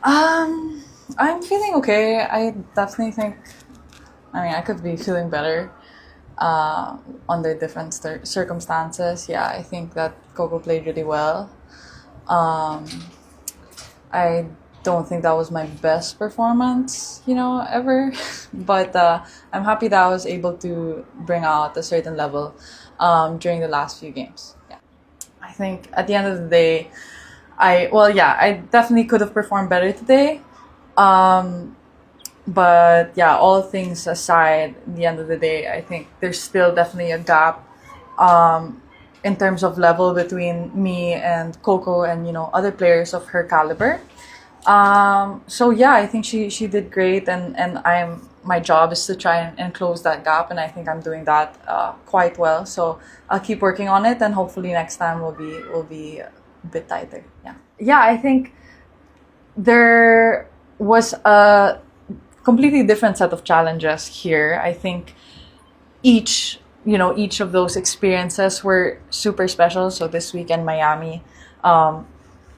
Um, I'm feeling okay. I definitely think, I mean, I could be feeling better under different circumstances. Yeah, I think that Coco played really well. Um, I don't think that was my best performance, ever. But I'm happy that I was able to bring out a certain level during the last few games. Yeah. I think at the end of the day, I definitely could have performed better today. Um, but yeah, all things aside, at the end of the day, I think there's still definitely a gap um, in terms of level between me and Coco and other players of her caliber. So yeah, I think she did great, and my job is to try and close that gap, and I think I'm doing that quite well. So I'll keep working on it, and hopefully next time will be a bit tighter. Yeah. I think there was a completely different set of challenges here. I think each of those experiences were super special. So this week in Miami, um,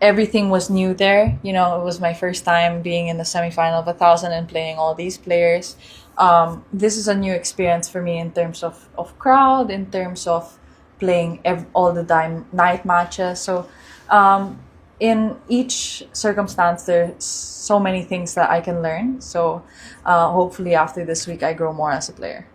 everything was new there. It was my first time being in the semifinal of 1,000 and playing all these players. This is a new experience for me in terms of crowd, in terms of playing all the night matches. So in each circumstance, there's so many things that I can learn. So hopefully after this week, I grow more as a player.